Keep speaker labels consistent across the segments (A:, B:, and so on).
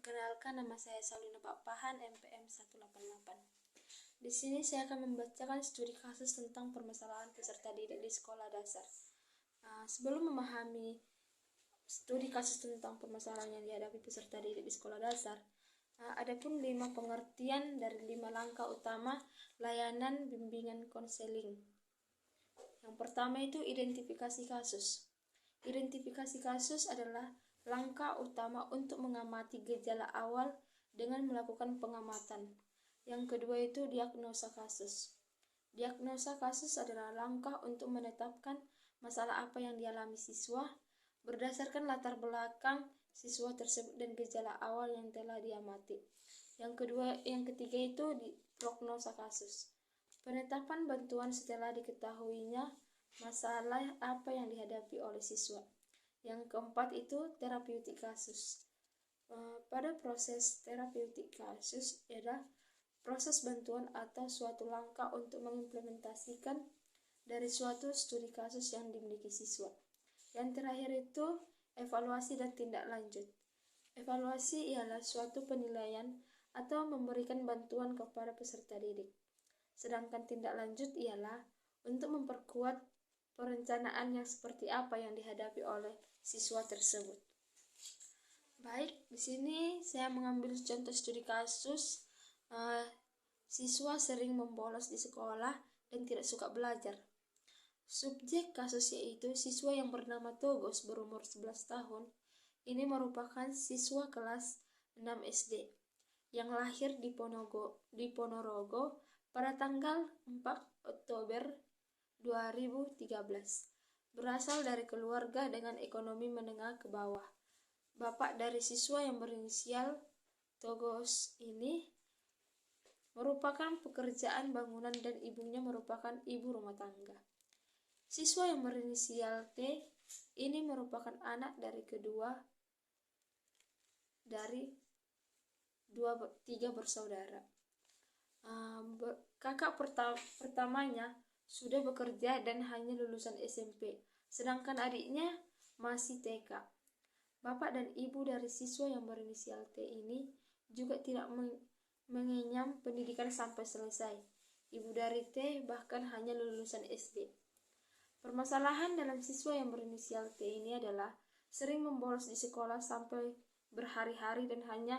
A: Perkenalkan, nama saya Saulina Pakpahan, MPM 188. Di sini saya akan membacakan studi kasus tentang permasalahan peserta didik di sekolah dasar. Sebelum memahami studi kasus tentang permasalahan yang dihadapi peserta didik di sekolah dasar, ada pun 5 pengertian dari 5 langkah utama layanan bimbingan konseling. Yang pertama itu identifikasi kasus. Identifikasi kasus adalah langkah utama untuk mengamati gejala awal dengan melakukan pengamatan. Yang kedua itu diagnosa kasus. Diagnosa kasus adalah langkah untuk menetapkan masalah apa yang dialami siswa berdasarkan latar belakang siswa tersebut dan gejala awal yang telah diamati. Yang ketiga itu prognosa kasus. Penetapan bantuan setelah diketahuinya masalah apa yang dihadapi oleh siswa. Yang keempat itu terapeutik kasus. Pada proses terapeutik kasus adalah proses bantuan atau suatu langkah untuk mengimplementasikan dari suatu studi kasus yang dimiliki siswa. Yang terakhir itu evaluasi dan tindak lanjut. Evaluasi ialah suatu penilaian atau memberikan bantuan kepada peserta didik. Sedangkan tindak lanjut ialah untuk memperkuat perencanaan yang seperti apa yang dihadapi oleh siswa tersebut. Baik, di sini saya mengambil contoh studi kasus. Siswa sering membolos di sekolah dan tidak suka belajar. Subjek kasus yaitu siswa yang bernama Togos berumur 11 tahun. Ini merupakan siswa kelas 6 SD yang lahir di Ponorogo pada tanggal 4 Oktober 2013. Berasal dari keluarga dengan ekonomi menengah ke bawah. Bapak dari siswa yang berinisial Togos ini merupakan pekerjaan bangunan dan ibunya merupakan ibu rumah tangga. Siswa yang berinisial T ini merupakan anak dari tiga bersaudara. Kakak pertamanya sudah bekerja dan hanya lulusan SMP, sedangkan adiknya masih TK. Bapak dan ibu dari siswa yang berinisial T ini juga tidak mengenyam pendidikan sampai selesai. Ibu dari T bahkan hanya lulusan SD. Permasalahan dalam siswa yang berinisial T ini adalah sering membolos di sekolah sampai berhari-hari dan hanya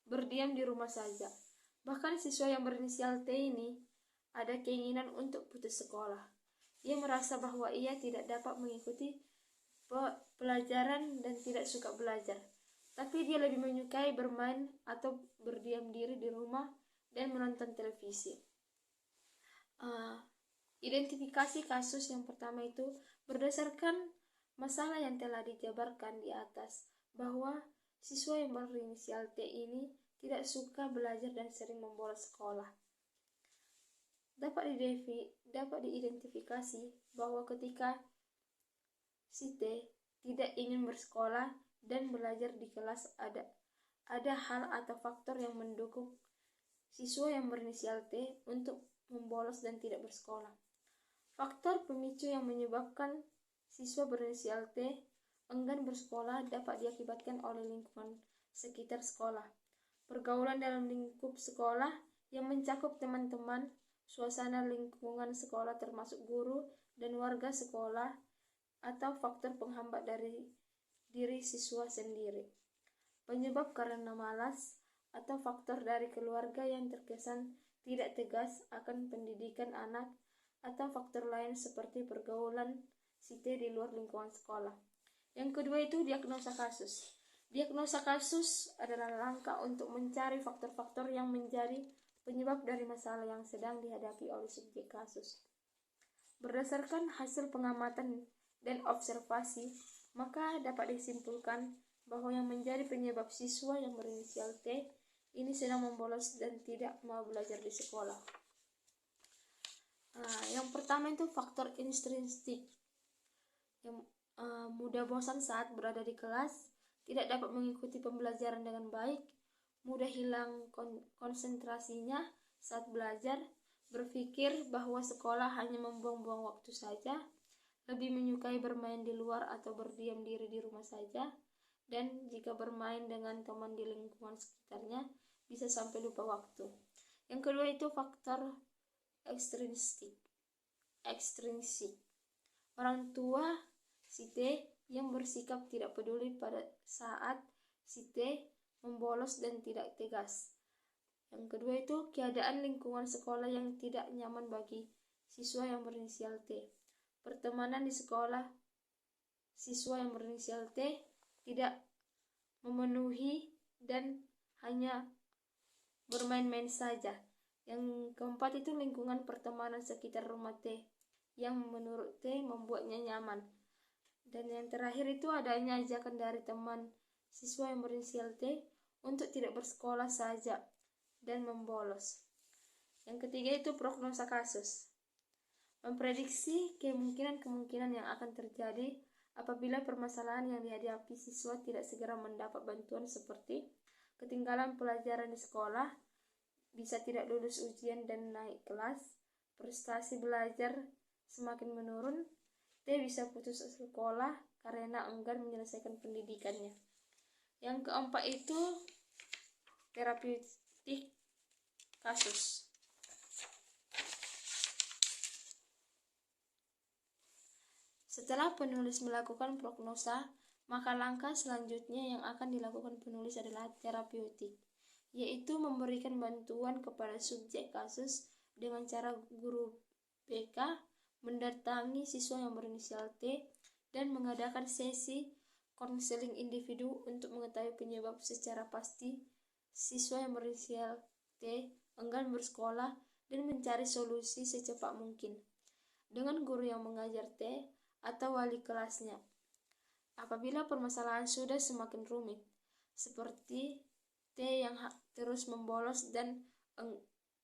A: berdiam di rumah saja. Bahkan siswa yang berinisial T ini ada keinginan untuk putus sekolah. Ia merasa bahwa ia tidak dapat mengikuti pelajaran dan tidak suka belajar. Tapi dia lebih menyukai bermain atau berdiam diri di rumah dan menonton televisi. Identifikasi kasus yang pertama itu berdasarkan masalah yang telah dijabarkan di atas, bahwa siswa yang berinisial T ini tidak suka belajar dan sering membolos sekolah. Dapat diidentifikasi bahwa ketika si T tidak ingin bersekolah dan belajar di kelas, ada hal atau faktor yang mendukung siswa yang berinisial T untuk membolos dan tidak bersekolah. Faktor pemicu yang menyebabkan siswa berinisial T enggan bersekolah dapat diakibatkan oleh lingkungan sekitar sekolah, pergaulan dalam lingkup sekolah yang mencakup teman-teman, suasana lingkungan sekolah termasuk guru dan warga sekolah, atau faktor penghambat dari diri siswa sendiri. Penyebab karena malas atau faktor dari keluarga yang terkesan tidak tegas akan pendidikan anak, atau faktor lain seperti pergaulan si T di luar lingkungan sekolah. Yang kedua itu diagnosa kasus. Diagnosa kasus adalah langkah untuk mencari faktor-faktor yang menjadi penyebab dari masalah yang sedang dihadapi oleh subjek kasus. Berdasarkan hasil pengamatan dan observasi, maka dapat disimpulkan bahwa yang menjadi penyebab siswa yang berinisial T ini sedang membolos dan tidak mau belajar di sekolah. Yang pertama itu faktor intrinsik, yang mudah bosan saat berada di kelas, tidak dapat mengikuti pembelajaran dengan baik, mudah hilang konsentrasinya saat belajar, berpikir bahwa sekolah hanya membuang-buang waktu saja, lebih menyukai bermain di luar atau berdiam diri di rumah saja, dan jika bermain dengan teman di lingkungan sekitarnya bisa sampai lupa waktu. Yang kedua itu faktor ekstrinsik. Orang tua si T yang bersikap tidak peduli pada saat si T membolos dan tidak tegas. Yang kedua itu keadaan lingkungan sekolah yang tidak nyaman bagi siswa yang berinisial T. Pertemanan di sekolah siswa yang berinisial T tidak memenuhi dan hanya bermain-main saja. Yang keempat itu lingkungan pertemanan sekitar rumah T yang menurut T membuatnya nyaman. Dan yang terakhir itu adanya ajakan dari teman siswa yang berinisial T untuk tidak bersekolah saja dan membolos. Yang ketiga itu prognosa kasus. Memprediksi kemungkinan-kemungkinan yang akan terjadi apabila permasalahan yang dihadapi siswa tidak segera mendapat bantuan seperti ketinggalan pelajaran di sekolah, bisa tidak lulus ujian dan naik kelas, prestasi belajar semakin menurun, T bisa putus sekolah karena enggan menyelesaikan pendidikannya. Yang keempat itu terapeutik kasus. Setelah penulis melakukan prognosa, maka langkah selanjutnya yang akan dilakukan penulis adalah terapeutik, yaitu memberikan bantuan kepada subjek kasus dengan cara guru BK mendatangi siswa yang berinisial T dan mengadakan sesi konseling individu untuk mengetahui penyebab secara pasti siswa yang berinisial T enggan bersekolah dan mencari solusi secepat mungkin dengan guru yang mengajar T atau wali kelasnya. Apabila permasalahan sudah semakin rumit, seperti T yang terus membolos dan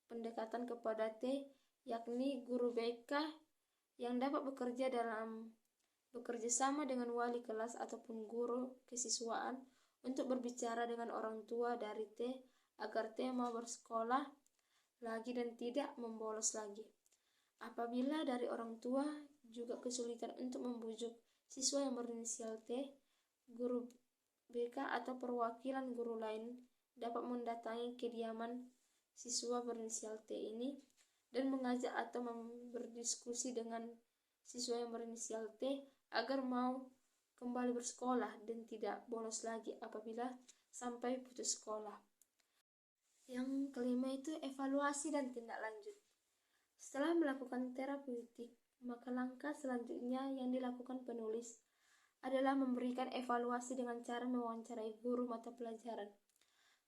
A: pendekatan kepada T, yakni guru BK yang dapat bekerja sama dengan wali kelas ataupun guru kesiswaan untuk berbicara dengan orang tua dari T agar T mau bersekolah lagi dan tidak membolos lagi. Apabila dari orang tua juga kesulitan untuk membujuk siswa yang berinisial T, guru BK atau perwakilan guru lain dapat mendatangi kediaman siswa berinisial T ini dan mengajak atau berdiskusi dengan siswa yang berinisial T agar mau kembali bersekolah dan tidak bolos lagi apabila sampai putus sekolah. Yang kelima itu evaluasi dan tindak lanjut. Setelah melakukan terapeutik, maka langkah selanjutnya yang dilakukan penulis adalah memberikan evaluasi dengan cara mewawancarai guru mata pelajaran.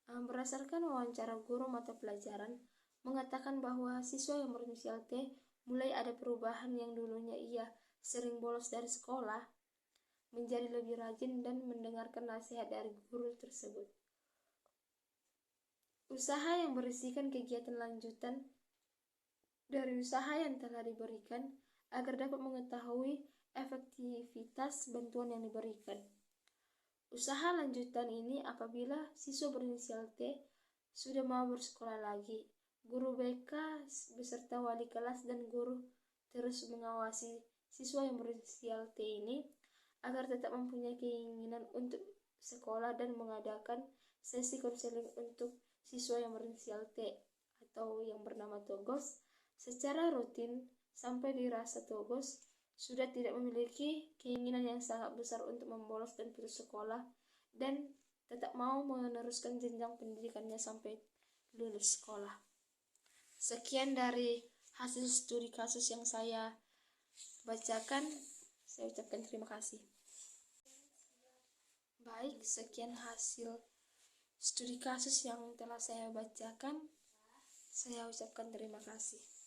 A: Berdasarkan wawancara guru mata pelajaran, mengatakan bahwa siswa yang berinisial T mulai ada perubahan yang dulunya ia sering bolos dari sekolah, menjadi lebih rajin dan mendengarkan nasihat dari guru tersebut. Usaha yang berisikan kegiatan lanjutan dari usaha yang telah diberikan agar dapat mengetahui efektivitas bantuan yang diberikan. Usaha lanjutan ini apabila siswa berinisial T sudah mau bersekolah lagi, guru BK beserta wali kelas dan guru terus mengawasi siswa yang berinisial T ini agar tetap mempunyai keinginan untuk sekolah dan mengadakan sesi konseling untuk siswa yang berinisial T atau yang bernama Togos secara rutin sampai dirasa Togos sudah tidak memiliki keinginan yang sangat besar untuk membolos dan putus sekolah dan tetap mau meneruskan jenjang pendidikannya sampai lulus sekolah. Sekian dari hasil studi kasus yang saya bacakan. Saya ucapkan terima kasih. Baik, sekian hasil studi kasus yang telah saya bacakan. Saya ucapkan terima kasih.